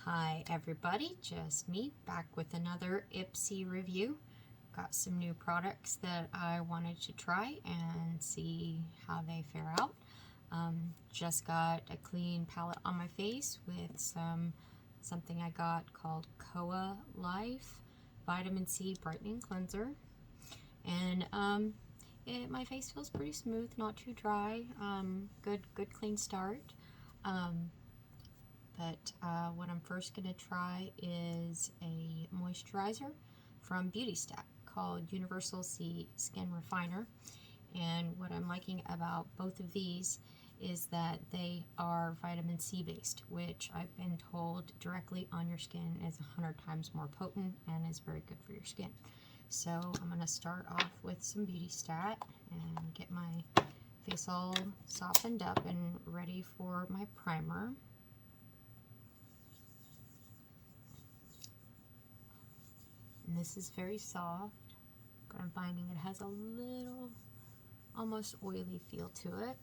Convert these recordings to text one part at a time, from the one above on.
Hi everybody, just me back with another Ipsy review. Got some new products that I wanted to try and see how they fare out. Just got a clean palette on my face with something I got called Koa Life Vitamin C Brightening Cleanser. And my face feels pretty smooth, not too dry. Good clean start. But what I'm first going to try is a moisturizer from Beauty Stack called Universal C Skin Refiner. And what I'm liking about both of these is that they are vitamin C based, which I've been told directly on your skin is 100 times more potent and is very good for your skin. So I'm going to start off with some Beauty Stack and get my face all softened up and ready for my primer. And this is very soft, but I'm finding it has a little, almost oily feel to it,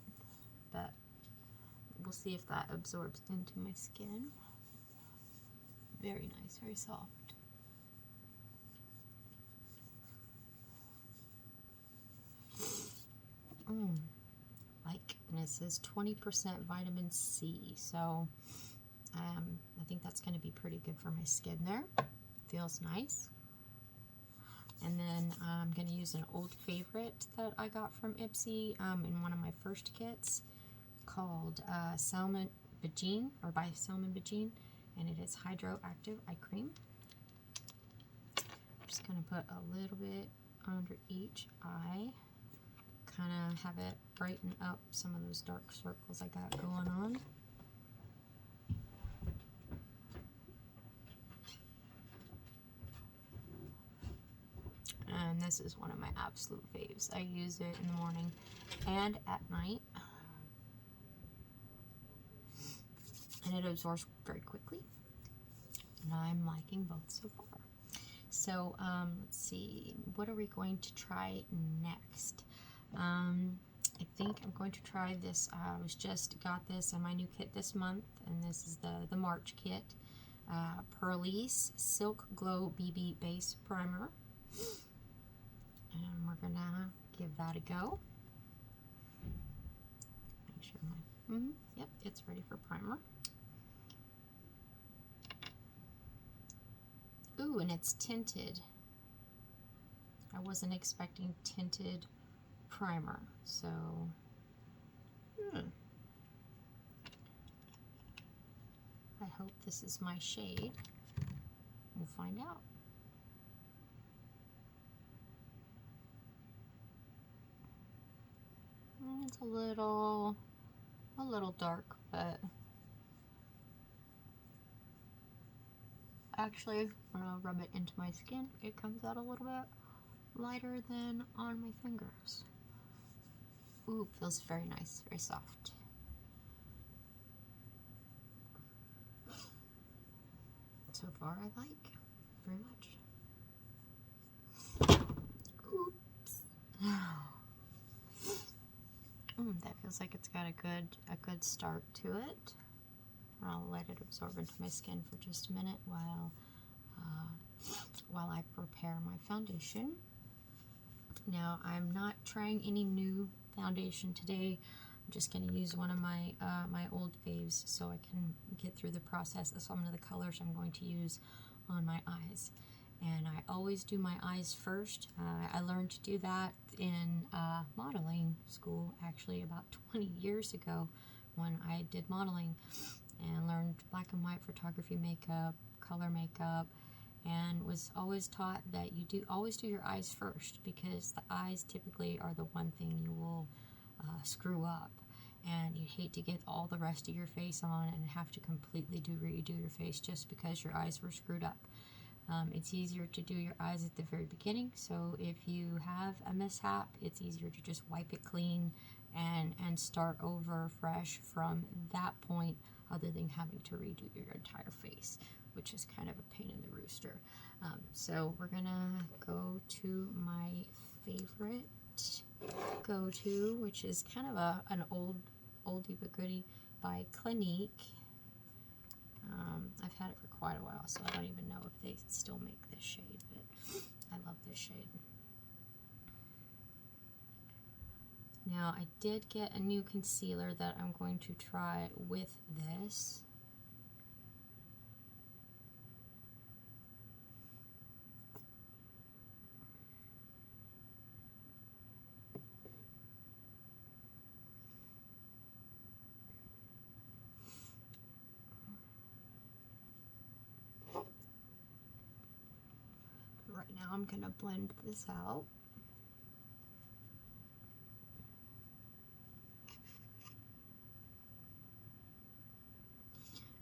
but we'll see if that absorbs into my skin. Very nice, very soft. And it says 20% vitamin C, so I think that's going to be pretty good for my skin there. Feels nice. And then I'm going to use an old favorite that I got from Ipsy in one of my first kits called Salmon Bajine, or by Salmon Bajine, and it is Hydroactive Eye Cream. I'm just going to put a little bit under each eye, kind of have it brighten up some of those dark circles I got going on. And this is one of my absolute faves. I use it in the morning and at night. And it absorbs very quickly. And I'm liking both so far. So let's see, what are we going to try next? I think I'm going to try this. I just got this in my new kit this month, and this is the March kit. Pearlise Silk Glow BB Base Primer. And we're gonna give that a go. Make sure my, yep, it's ready for primer. Ooh, and it's tinted. I wasn't expecting tinted primer, so I hope this is my shade. We'll find out. It's a little dark, but actually when I rub it into my skin, it comes out a little bit lighter than on my fingers. Ooh, feels very nice, very soft. So far I like very much. Oops. That feels like it's got a good start to it. I'll let it absorb into my skin for just a minute while I prepare my foundation. Now I'm not trying any new foundation today. I'm just going to use one of my my old faves so I can get through the process of some of the colors I'm going to use on my eyes. And I always do my eyes first. I learned to do that in modeling school, actually about 20 years ago when I did modeling and learned black and white photography makeup, color makeup, and was always taught that you always do your eyes first, because the eyes typically are the one thing you will screw up, and you hate to get all the rest of your face on and have to completely redo your face just because your eyes were screwed up. It's easier to do your eyes at the very beginning, so if you have a mishap, it's easier to just wipe it clean and start over fresh from that point, other than having to redo your entire face, which is kind of a pain in the rooster. So we're gonna go to my favorite go-to, which is kind of an oldie but goodie by Clinique. I've had it for quite a while, so I don't even know if they still make this shade, but I love this shade. Now, I did get a new concealer that I'm going to try with this. Right now, I'm going to blend this out.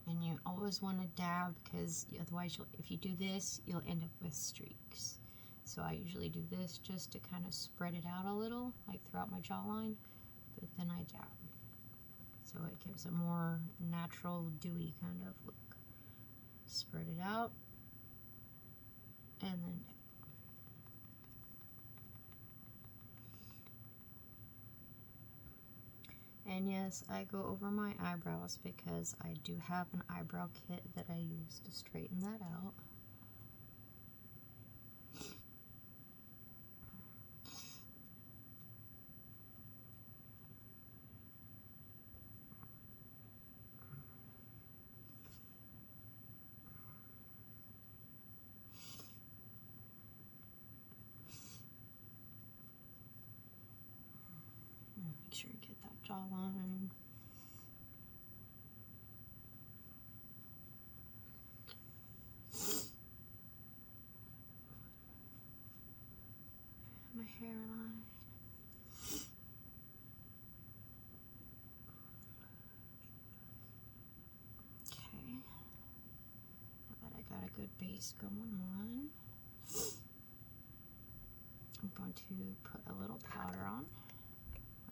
And you always want to dab, because otherwise, if you do this, you'll end up with streaks. So I usually do this just to kind of spread it out a little, like throughout my jawline, but then I dab. So it gives a more natural, dewy kind of look. Spread it out, and then dab. And yes, I go over my eyebrows because I do have an eyebrow kit that I use to straighten that out. Make sure you get that jawline. My hairline. Okay. Now that I got a good base going on, I'm going to put a little powder on.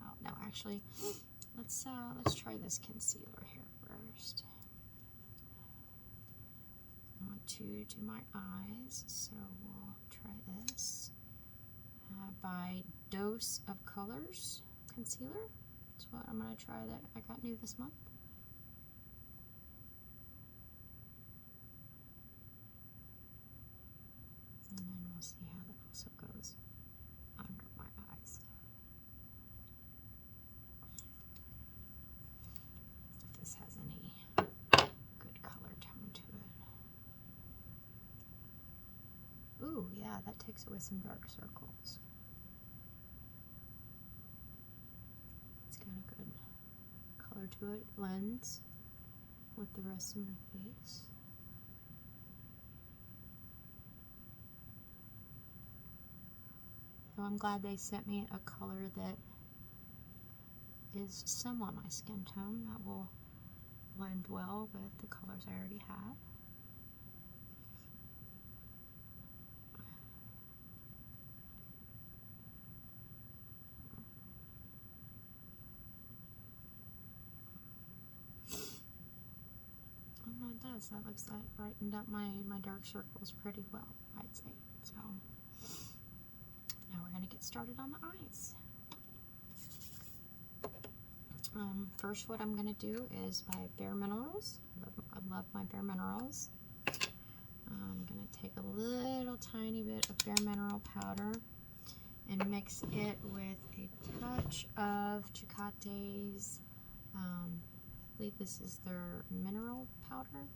Oh, no, actually, let's try this concealer here first. I want to do my eyes, so we'll try this. By Dose of Colors concealer. That's what I'm going to try that I got new this month. And then we'll see how that also goes under my eyes. If this has any good color tone to it. Ooh, yeah, that takes away some dark circles. It's got a good color to it. It blends with the rest of my face. So I'm glad they sent me a color that is somewhat my skin tone, that will blend well with the colors I already have. And that does. That looks like brightened up my dark circles pretty well, I'd say. So now we're going to get started on the eyes. First, what I'm going to do is my Bare Minerals. I love my Bare Minerals. I'm going to take a little tiny bit of Bare Mineral powder and mix it with a touch of Chicote's, I believe this is their mineral powder,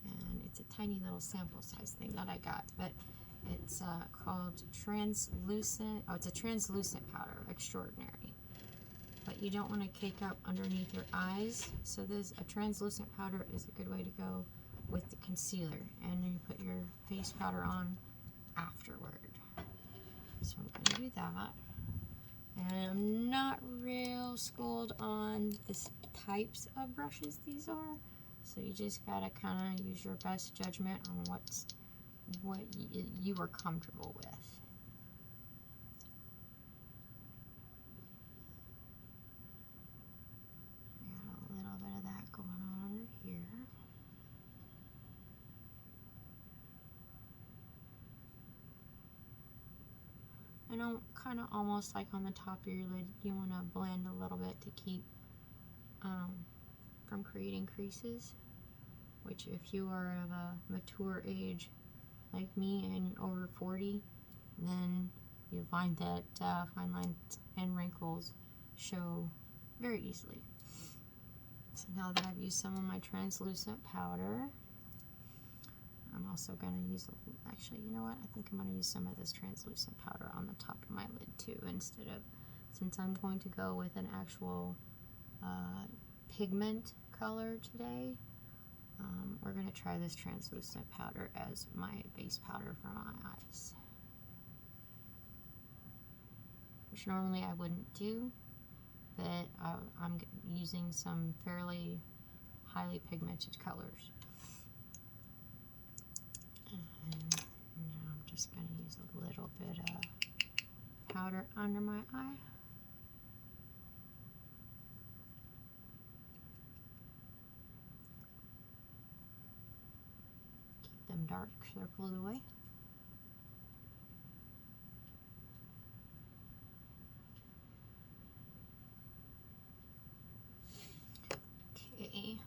and it's a tiny little sample size thing that I got, but it's called translucent. Oh, it's a translucent powder, extraordinary. But you don't want to cake up underneath your eyes, so this a translucent powder is a good way to go with the concealer, and then you put your face powder on afterward. So I'm going to do that. And I'm not real schooled on the types of brushes these are, so you just gotta kind of use your best judgment on what you are comfortable with. Got a little bit of that going on under here. And kind of almost like on the top of your lid, you want to blend a little bit to keep from creating creases which if you are of a mature age like me and over 40, then you'll find that fine lines and wrinkles show very easily. So now that I've used some of my translucent powder, I'm also going to use, actually, you know what, I think I'm going to use some of this translucent powder on the top of my lid too, instead of, since I'm going to go with an actual pigment color today, we're going to try this translucent powder as my base powder for my eyes. Which normally I wouldn't do, but I'm using some fairly highly pigmented colors. And now I'm just going to use a little bit of powder under my eye. Keep them dark circles away. Okay.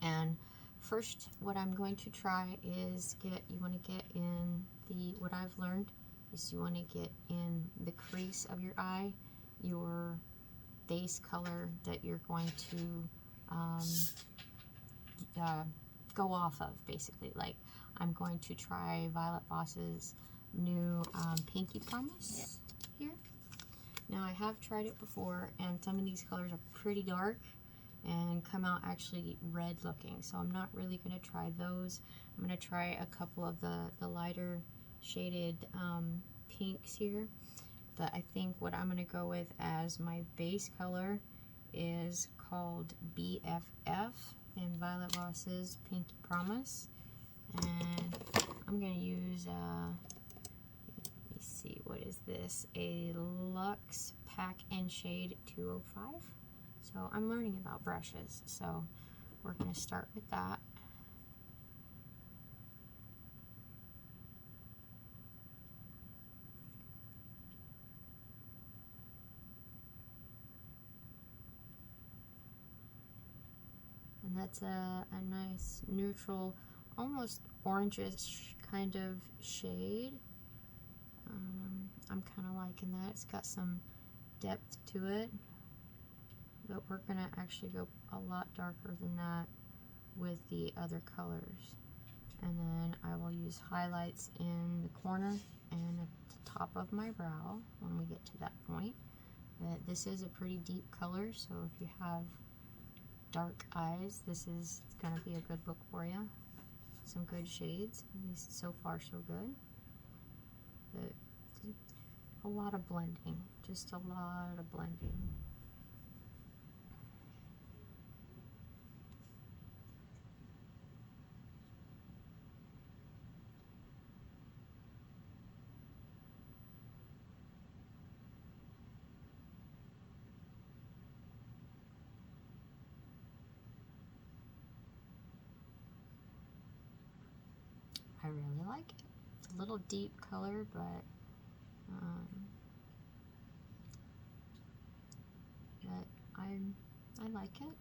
And first, what I'm going to try is you want to get in what I've learned is you want to get in the crease of your eye, your base color that you're going to go off of, basically. Like, I'm going to try Violet Voss's new Pinky Promise here. Now, I have tried it before, and some of these colors are pretty dark and come out actually red looking, so I'm not really going to try those. I'm going to try a couple of the lighter shaded pinks here, but I think what I'm going to go with as my base color is called BFF in Violet Voss's Pinky Promise, and I'm going to use let me see, what is this, a Luxe Pack and Shade 205. So I'm learning about brushes, so we're going to start with that. And that's a nice neutral, almost orangish kind of shade. I'm kind of liking that. It's got some depth to it. But we're going to actually go a lot darker than that with the other colors. And then I will use highlights in the corner and at the top of my brow when we get to that point. But this is a pretty deep color, so if you have dark eyes, this is going to be a good look for you. Some good shades, at least so far so good. But a lot of blending, just a lot of blending. I really like it. It's a little deep color, but I like it.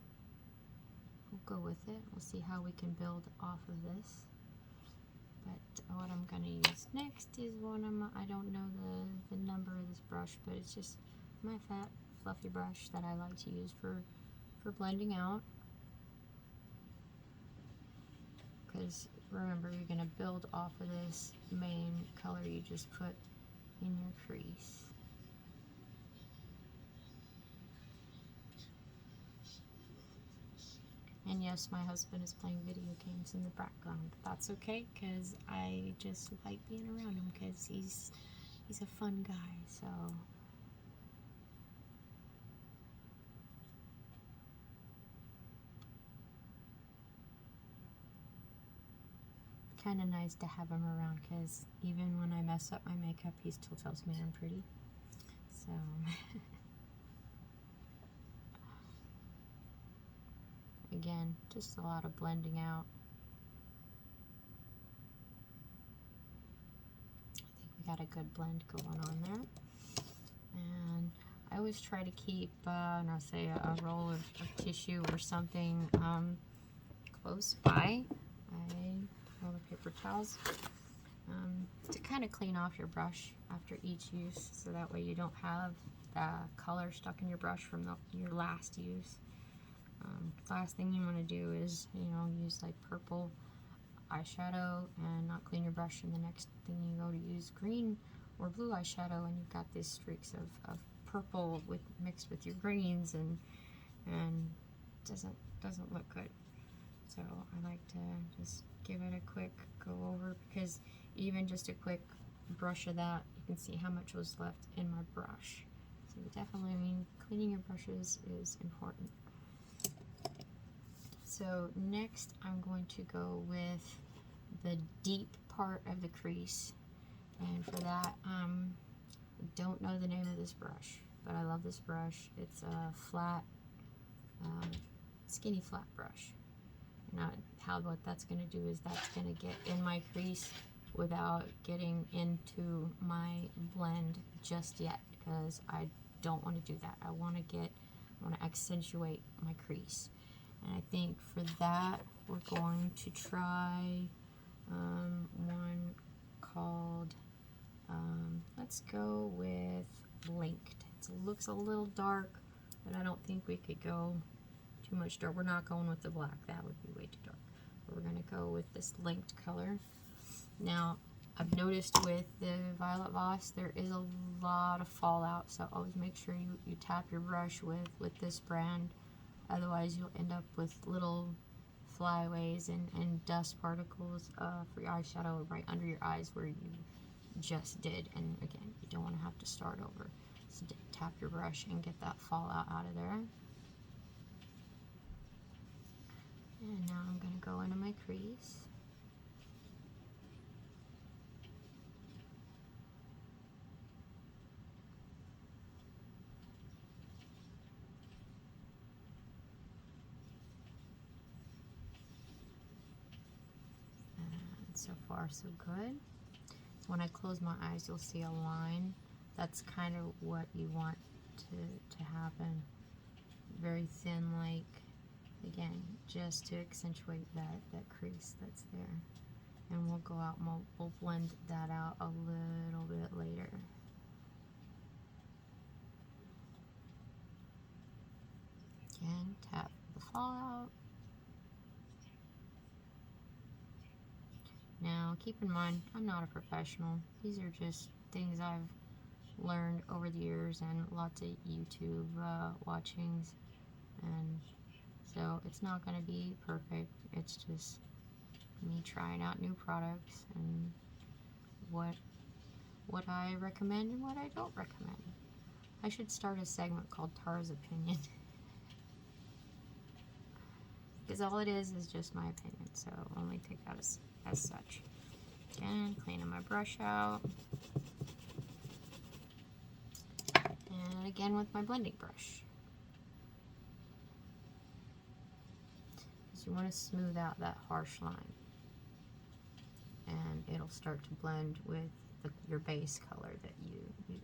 We'll go with it. We'll see how we can build off of this. But what I'm going to use next is one of my, I don't know the number of this brush, but it's just my fat, fluffy brush that I like to use for blending out. Because remember, you're going to build off of this main color you just put in your crease. And yes, my husband is playing video games in the background. That's okay, because I just like being around him because he's a fun guy, so. Kind of nice to have him around because even when I mess up my makeup, he still tells me I'm pretty. So. Again, just a lot of blending out. I think we got a good blend going on there. And I always try to keep, and I'll say a roll of tissue or something close by. All the paper towels to kind of clean off your brush after each use, so that way you don't have the color stuck in your brush from your last use. Last thing you want to do is, you know, use like purple eyeshadow and not clean your brush, and the next thing you go to use green or blue eyeshadow and you've got these streaks of purple mixed with your greens, and doesn't look good. So I like to just give it a quick go over, because even just a quick brush of that, you can see how much was left in my brush. So definitely, I mean, cleaning your brushes is important. So next I'm going to go with the deep part of the crease, and for that, don't know the name of this brush, but I love this brush. It's a flat, skinny flat brush. What that's going to do is that's going to get in my crease without getting into my blend just yet, because I don't want to do that. I want to accentuate my crease. And I think for that, we're going to try one called, let's go with Linked. It looks a little dark, but I don't think we could go too much dark. We're not going with the black. That would be way too dark. We're going to go with this Linked color. Now, I've noticed with the Violet Voss, there is a lot of fallout, so always make sure you tap your brush with this brand. Otherwise, you'll end up with little flyaways and dust particles for your eyeshadow right under your eyes where you just did. And again, you don't want to have to start over. So tap your brush and get that fallout out of there. And now I'm going to go into my crease. So far, so good. So when I close my eyes, you'll see a line. That's kind of what you want to happen. Very thin, like, again, just to accentuate that crease that's there. And we'll go out and we'll blend that out a little bit later. Again, tap the fallout. Now, keep in mind, I'm not a professional. These are just things I've learned over the years and lots of YouTube watchings. And so it's not going to be perfect. It's just me trying out new products and what I recommend and what I don't recommend. I should start a segment called Tara's Opinion. Because all it is just my opinion, so only take that as such. Again, cleaning my brush out. And again with my blending brush. Because you want to smooth out that harsh line. And it'll start to blend with your base color that you used.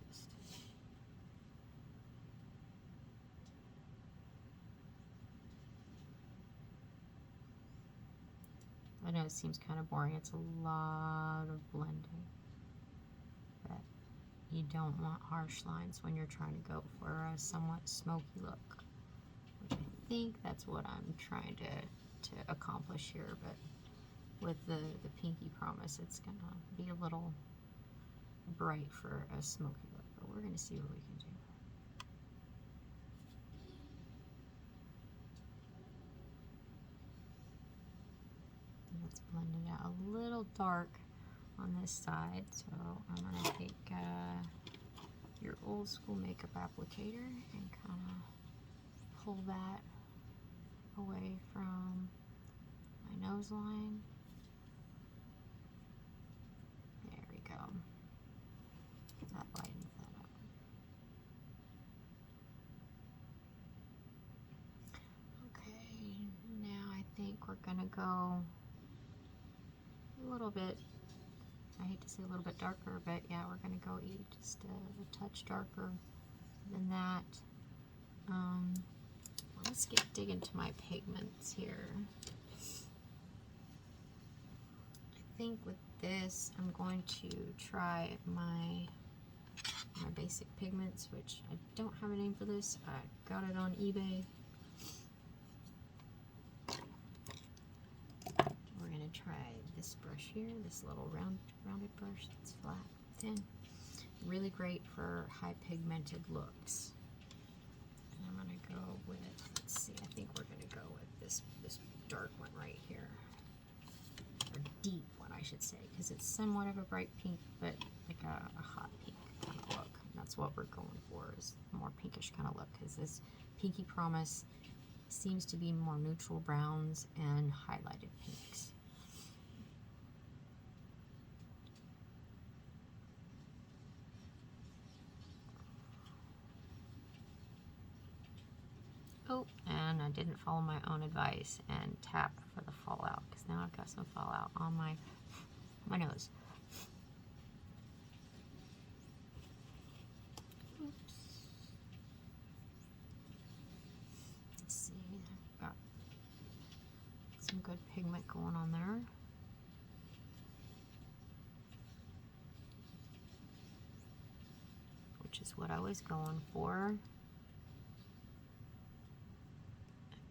I know it seems kind of boring. It's a lot of blending. But you don't want harsh lines when you're trying to go for a somewhat smoky look. Which I think that's what I'm trying to accomplish here. But with the Pinky Promise, it's going to be a little bright for a smoky look. But we're going to see what we can do. It's blended out a little dark on this side, so I'm going to take your old school makeup applicator and kind of pull that away from my nose line. There we go. That lightens that up. Okay, now I think we're going to go a little bit, I hate to say a little bit darker, but yeah, we're going to go just a touch darker than that. Let's dig into my pigments here. think with this, I'm going to try my basic pigments, which I don't have a name for this. I got it on eBay. We're going to try this brush here, this little rounded brush that's flat, thin. Really great for high pigmented looks. And I'm going to go with, let's see, I think we're going to go with this dark one right here. Or deep one, I should say, because it's somewhat of a bright pink, but like a hot pink kind of look. And that's what we're going for, is a more pinkish kind of look, because this Pinky Promise seems to be more neutral browns and highlighted pinks. Oh, and I didn't follow my own advice and tap for the fallout, because now I've got some fallout on my nose. Oops. Let's see, I've got some good pigment going on there. Which is what I was going for.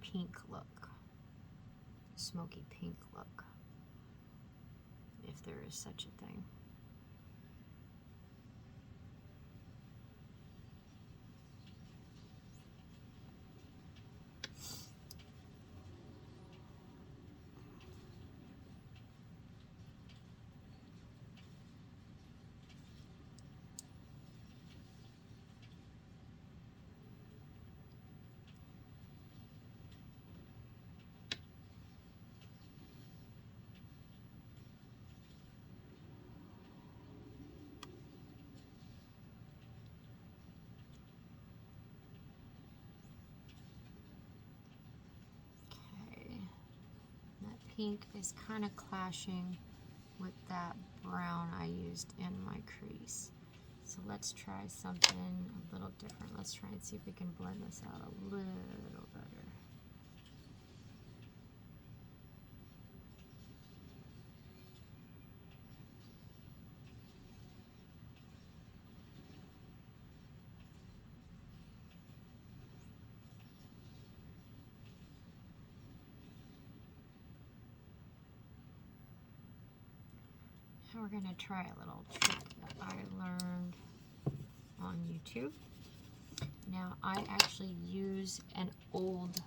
Pink look, smoky pink look, if there is such a thing. Pink is kind of clashing with that brown I used in my crease. So let's try something a little different. Let's try and see if we can blend this out a little better. Now we're going to try a little trick that I learned on YouTube. Now I actually use an old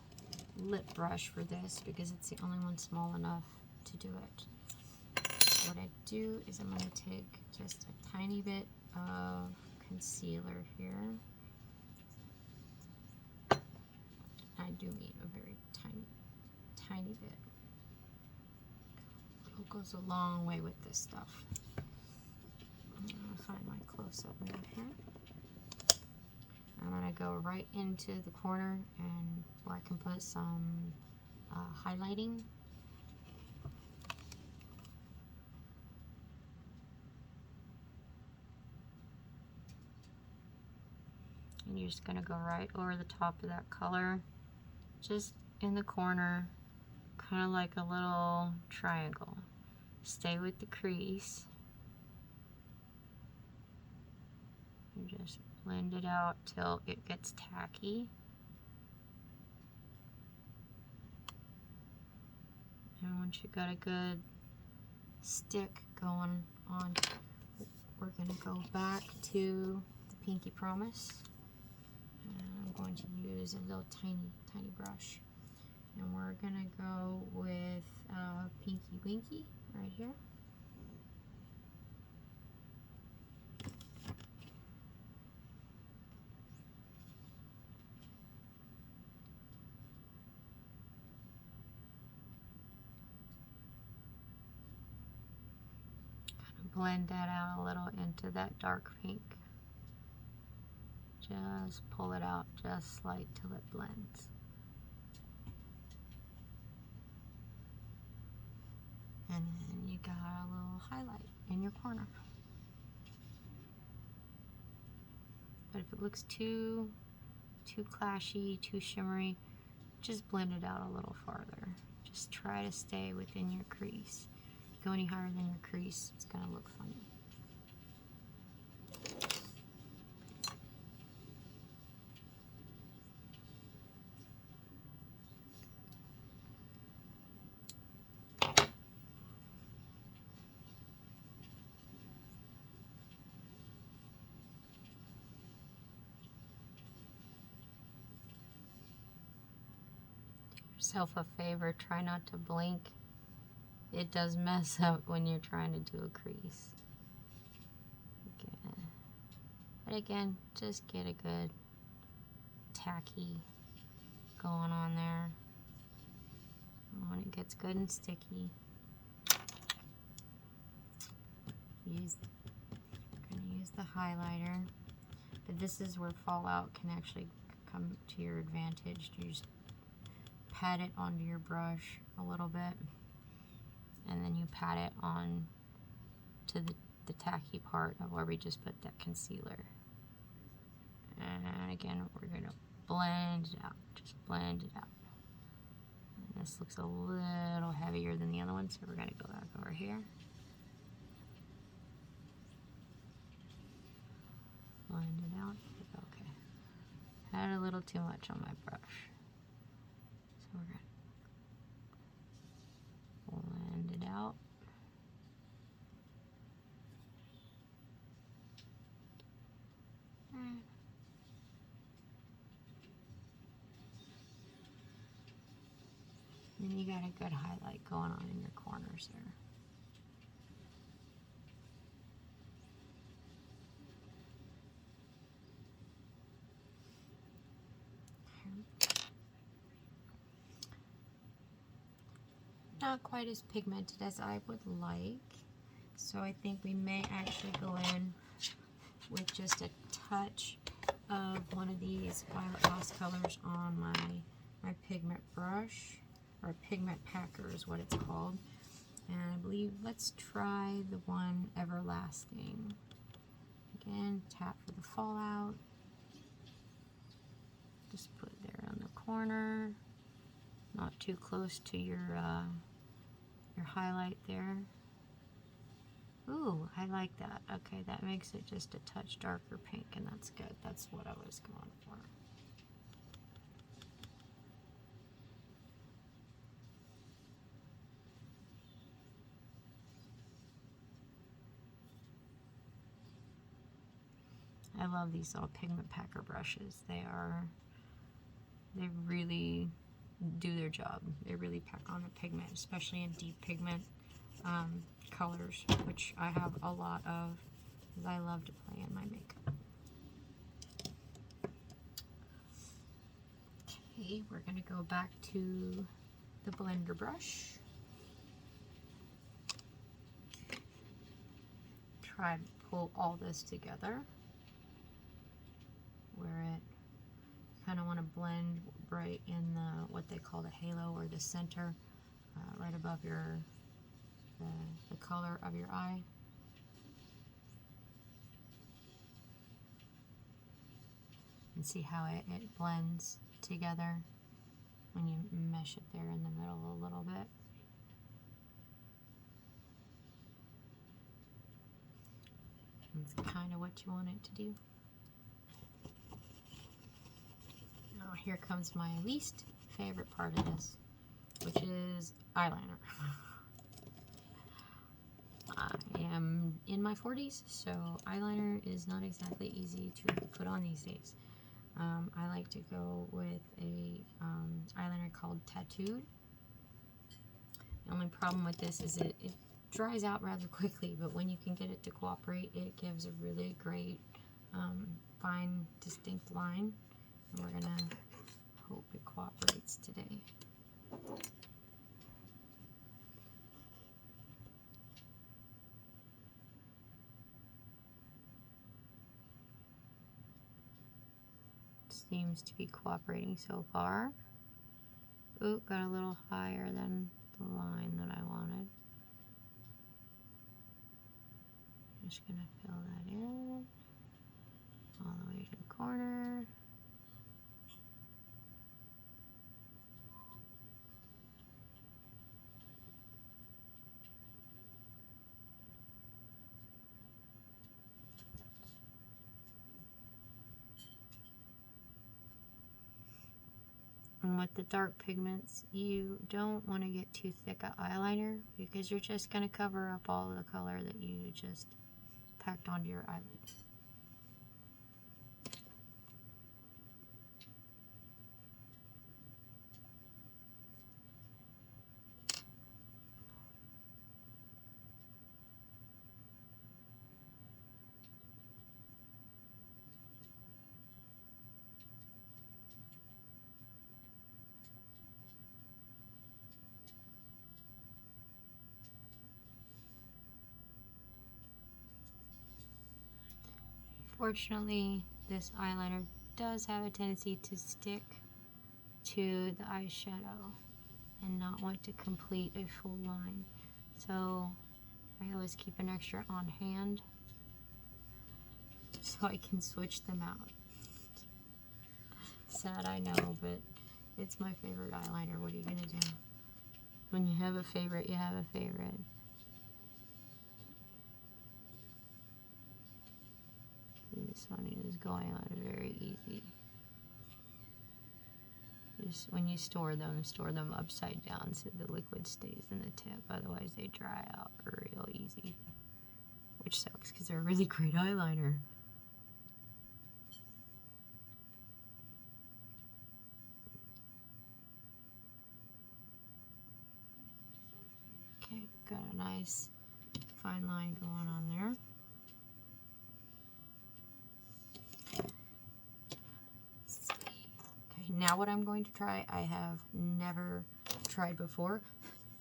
lip brush for this because it's the only one small enough to do it. What I do is I'm going to take just a tiny bit of concealer here. I do mean a very tiny bit. It goes a long way with this stuff. I'm going to find my close-up mirror here. I'm going to go right into the corner and where I can put some highlighting. And you're just going to go right over the top of that color, just in the corner, kind of like a little triangle. Stay with the crease. And just blend it out till it gets tacky. And once you've got a good stick going on, we're going to go back to the Pinky Promise. And I'm going to use a little tiny brush. And we're going to go with Pinky Winky right here. Blend that out a little into that dark pink. Just pull it out just slight till it blends. And then you got a little highlight in your corner. But if it looks too clashy, too shimmery, just blend it out a little farther. Just try to stay within your crease. go any higher than your crease, it's going to look funny. Yourself a favor, try not to blink. It does mess up when you're trying to do a crease. Again. But again, just get a good tacky going on there. When it gets good and sticky, I'm gonna use the highlighter. But this is where fallout can actually come to your advantage. You just pat it onto your brush a little bit, and then you pat it on to the tacky part of where we just put that concealer. And again, we're going to blend it out, just blend it out. And this looks a little heavier than the other one, so we're going to go back over here. Blend it out. Okay. Had a little too much on my brush. So we're going to blend it out. And you got a good highlight going on in your corners there. Not quite as pigmented as I would like, so I think we may actually go in with just a touch of one of these Violet Voss colors on my pigment brush, or pigment packer is what it's called. And I believe, let's try the one Everlasting. Again, tap for the fallout. Just put it there on the corner, not too close to your highlight there. Ooh, I like that. Okay, that makes it just a touch darker pink, and that's good. That's what I was going for. I love these little pigment packer brushes. They really do their job. They really pack on the pigment, especially in deep pigment colors, which I have a lot of because I love to play in my makeup. Okay, we're going to go back to the blender brush. Try to pull all this together where it kind of want to blend right in what they call the halo, or the center, right above the color of your eye. And see how it blends together when you mesh it there in the middle a little bit. It's kind of what you want it to do. Now here comes my least favorite part of this, which is eyeliner. I am in my 40s, so eyeliner is not exactly easy to put on these days. I like to go with a eyeliner called Tattooed. The only problem with this is it dries out rather quickly, but when you can get it to cooperate, it gives a really great, fine, distinct line. And we're gonna hope it cooperates today. Seems to be cooperating so far. Ooh, got a little higher than the line that I wanted. Just gonna fill that in all the way to the corner. And with the dark pigments, you don't want to get too thick an eyeliner because you're just going to cover up all the color that you just packed onto your eyelid. Fortunately, this eyeliner does have a tendency to stick to the eyeshadow and not want to complete a full line. So I always keep an extra on hand so I can switch them out. Sad, I know, but it's my favorite eyeliner. What are you gonna do? When you have a favorite, you have a favorite. This one is going on very easy. Just when you store them upside down so the liquid stays in the tip. Otherwise, they dry out real easy, which sucks because they're a really great eyeliner. Okay, got a nice fine line going on there. Now what I'm going to try, I have never tried before.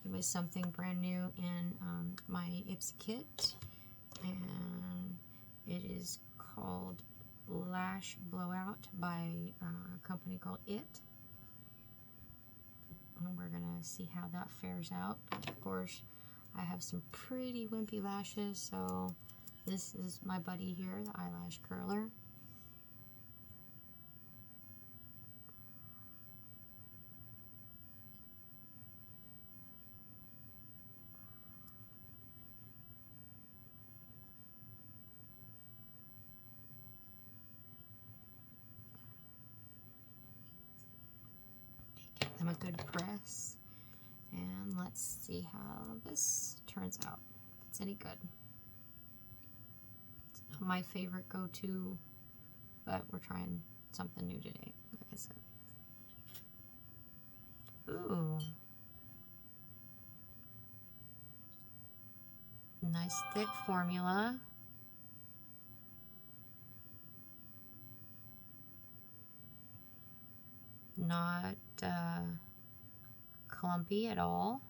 It was something brand new in my Ipsy kit, and it is called Lash Blowout by a company called It. And we're gonna see how that fares out. Of course, I have some pretty wimpy lashes, so this is my buddy here, the eyelash curler. Give them a good press, and let's see how this turns out, if it's any good. It's not my favorite go-to, but we're trying something new today, like I said. Ooh. Nice thick formula. Not clumpy at all.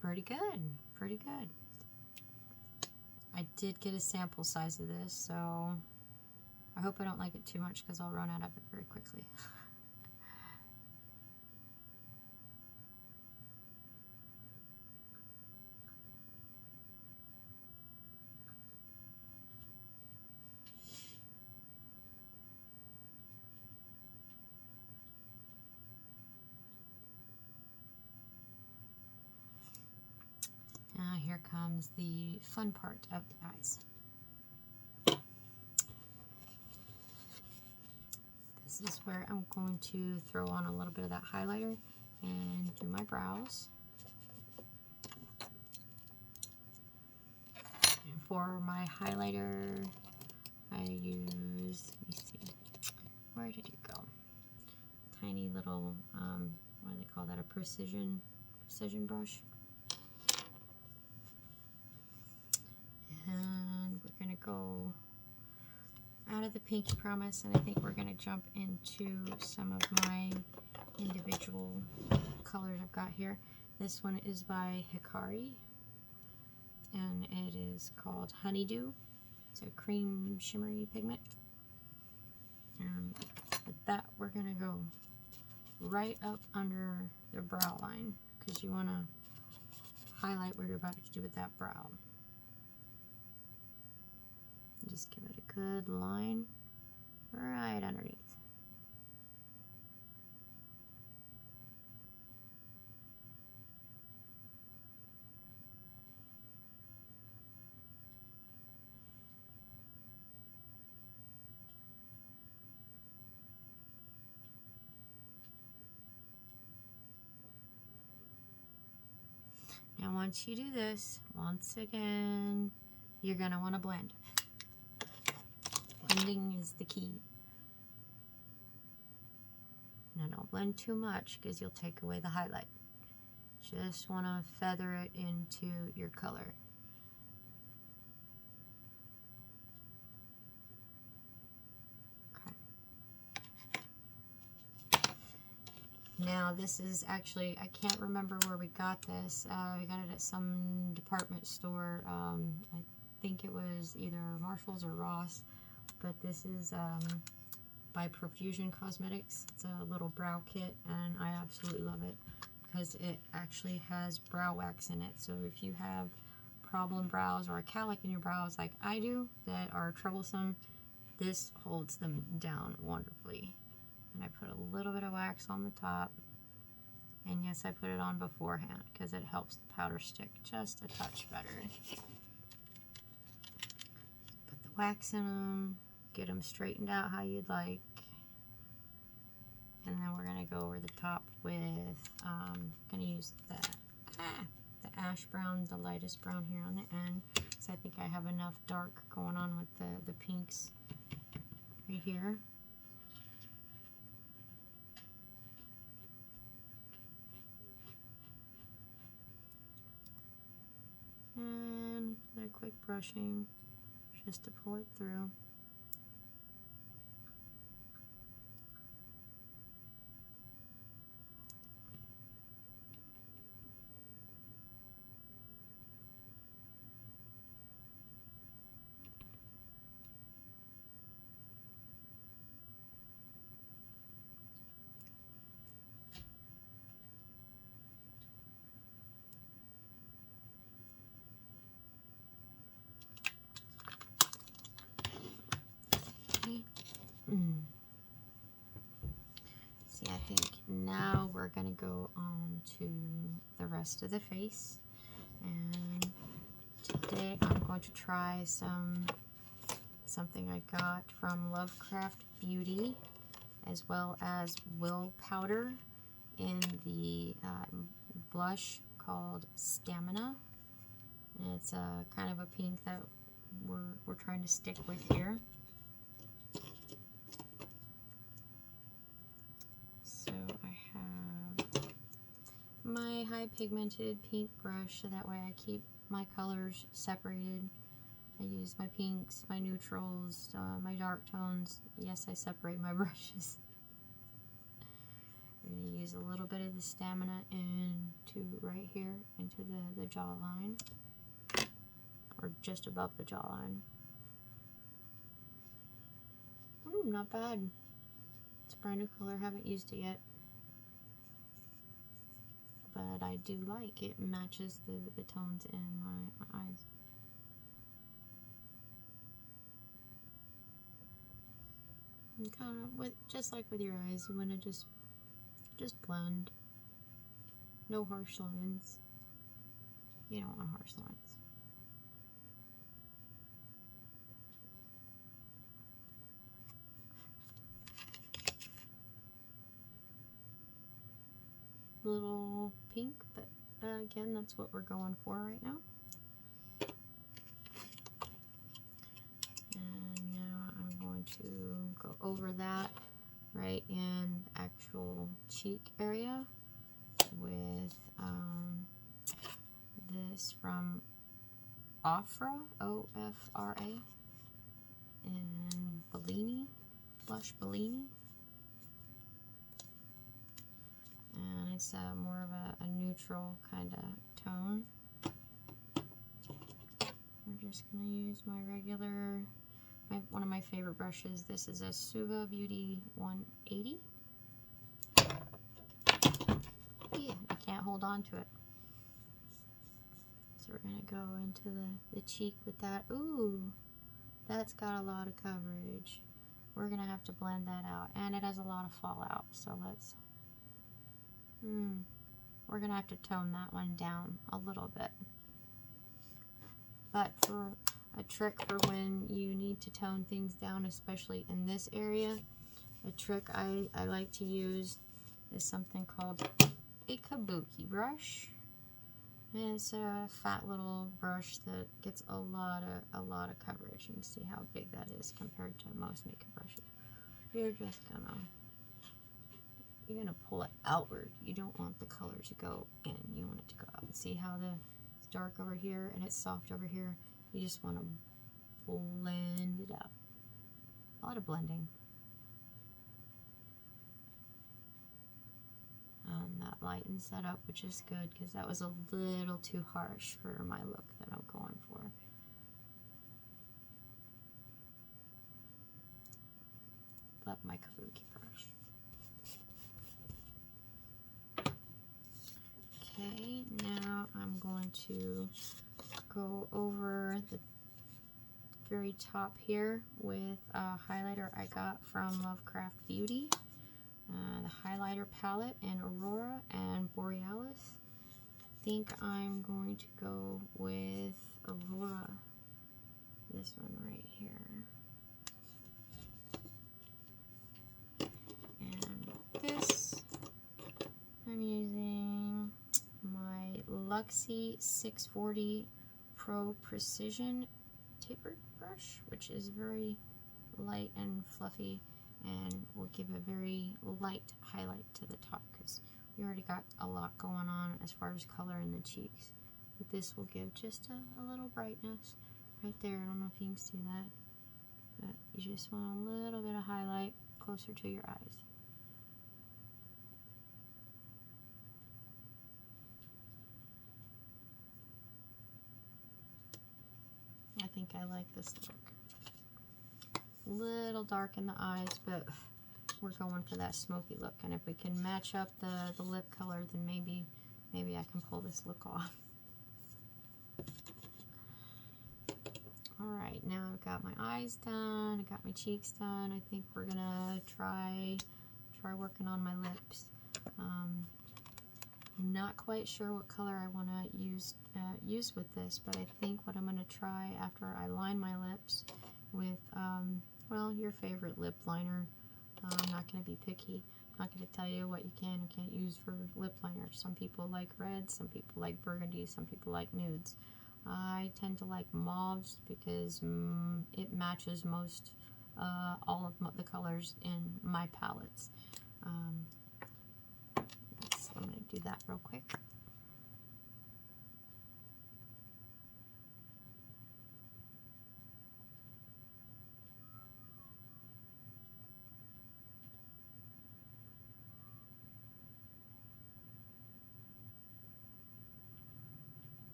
Pretty good, pretty good. I did get a sample size of this, so I hope I don't like it too much because I'll run out of it very quickly. Now here comes the fun part of the eyes. This is where I'm going to throw on a little bit of that highlighter and do my brows. And for my highlighter, I use, let me see, where did it go? Tiny little, what do they call that, a precision brush. And we're going to go out of the Pinky Promise, and I think we're going to jump into some of my individual colors I've got here. This one is by Hikari, and it is called Honeydew. It's a cream shimmery pigment. And with that, we're going to go right up under the brow line, because you want to highlight what you're about to do with that brow. Just give it a good line right underneath. And once you do this, once again, you're going to want to blend. Blending is the key. Now don't blend too much because you'll take away the highlight. Just want to feather it into your color. Now this is actually, I can't remember where we got this. We got it at some department store. I think it was either Marshall's or Ross. But this is by Profusion Cosmetics. It's a little brow kit and I absolutely love it because it actually has brow wax in it. So if you have problem brows or a cowlick in your brows like I do that are troublesome, this holds them down wonderfully. And I put a little bit of wax on the top. And yes, I put it on beforehand because it helps the powder stick just a touch better. Put the wax in them, get them straightened out how you'd like. And then we're going to go over the top with, going to use the ash brown, the lightest brown here on the end. Because I think I have enough dark going on with the pinks right here. And a quick brushing just to pull it through. See, I think now we're going to go on to the rest of the face. And today I'm going to try something I got from Lovecraft Beauty, as well as Will Powder in the blush called Stamina. And it's a kind of a pink that we're trying to stick with here. So I have my high pigmented pink brush, so that way I keep my colors separated. I use my pinks, my neutrals, my dark tones. Yes, I separate my brushes. We're going to use a little bit of the Stamina into right here, into the jawline, or just above the jawline. Not bad. It's a brand new color, haven't used it yet. But I do like it. Matches the tones in my eyes. And kind of just like with your eyes, you want to just blend. No harsh lines. You don't want harsh lines. Little pink, but again, that's what we're going for right now. And now I'm going to go over that right in the actual cheek area with this from Ofra, O-F-R-A, and Bellini, Blush Bellini. And it's more of a neutral kind of tone. We're just going to use my regular, one of my favorite brushes. This is a Suva Beauty 180. Yeah, I can't hold on to it. So we're going to go into the cheek with that. Ooh, that's got a lot of coverage. We're going to have to blend that out. And it has a lot of fallout, so let's... we're going to have to tone that one down a little bit. But for a trick for when you need to tone things down, especially in this area, a trick I like to use is something called a Kabuki Brush. And it's a fat little brush that gets a lot of coverage. You can see how big that is compared to most makeup brushes. You're gonna pull it outward. You don't want the color to go in. You want it to go out. See how it's dark over here and it's soft over here? You just want to blend it out. A lot of blending. That lightens that up, which is good because that was a little too harsh for my look that I'm going for. Love my Kabuki brush. Okay, now I'm going to go over the very top here with a highlighter I got from Lovecraft Beauty. The highlighter palette in Aurora and Borealis. I think I'm going to go with Aurora. This one right here. And this, I'm using my Luxie 640 Pro Precision tapered brush, which is very light and fluffy and will give a very light highlight to the top because we already got a lot going on as far as color in the cheeks. But this will give just a little brightness right there. I don't know if you can see that, but you just want a little bit of highlight closer to your eyes. I think I like this look. Little dark in the eyes, but we're going for that smoky look, and if we can match up the lip color, then maybe I can pull this look off. Alright, now I've got my eyes done, I got my cheeks done. I think we're gonna try working on my lips. Not quite sure what color I want to use with this, but I think what I'm going to try after I line my lips with, well, your favorite lip liner. I'm not going to be picky. I'm not going to tell you what you can and can't use for lip liner. Some people like red, some people like burgundy, some people like nudes. I tend to like mauves because it matches most all of the colors in my palettes. So I'm going to do that real quick.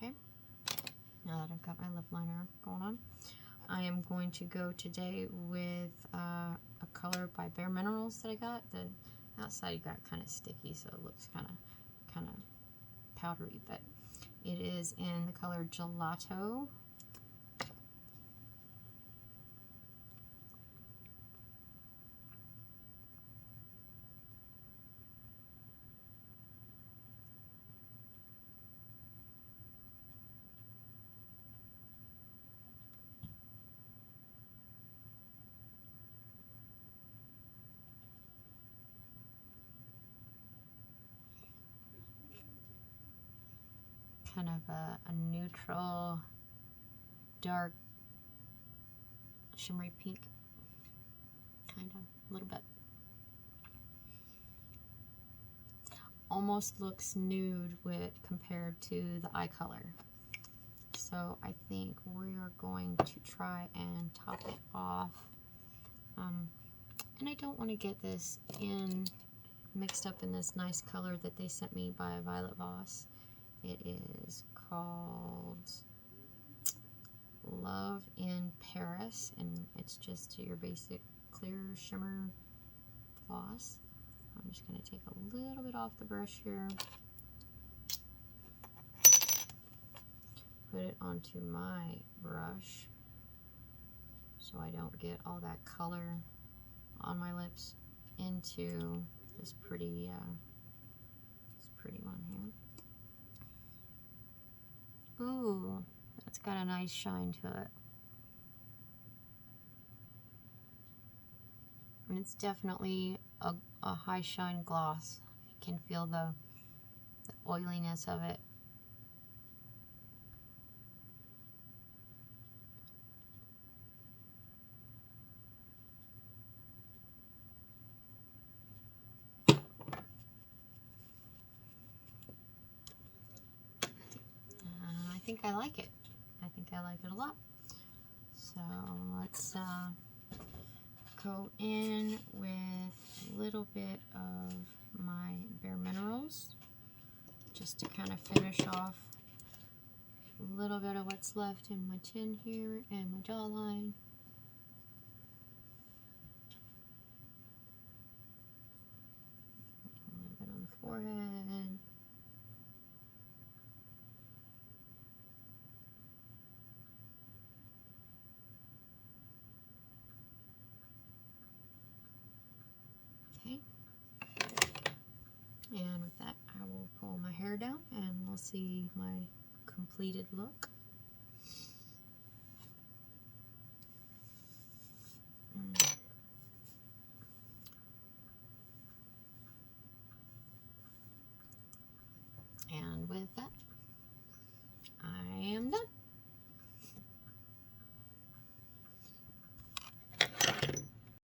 Okay, now that I've got my lip liner going on, I am going to go today with a color by Bare Minerals that I got. The outside got kind of sticky, so it looks kind of powdery, but it is in the color Gelato. Kind of a neutral, dark, shimmery pink, kind of, a little bit. Almost looks nude compared to the eye color. So I think we are going to try and top it off. And I don't want to get this mixed up in this nice color that they sent me by Violet Voss. It is called Love in Paris, and it's just your basic clear shimmer gloss. I'm just going to take a little bit off the brush here, put it onto my brush so I don't get all that color on my lips into this pretty one here. Ooh, that's got a nice shine to it. And it's definitely a high shine gloss. You can feel the oiliness of it. I think I like it. I think I like it a lot. So let's go in with a little bit of my Bare Minerals, just to kind of finish off a little bit of what's left in my chin here and my jawline. A little bit on the forehead. Okay. And with that, I will pull my hair down and we'll see my completed look. And with that,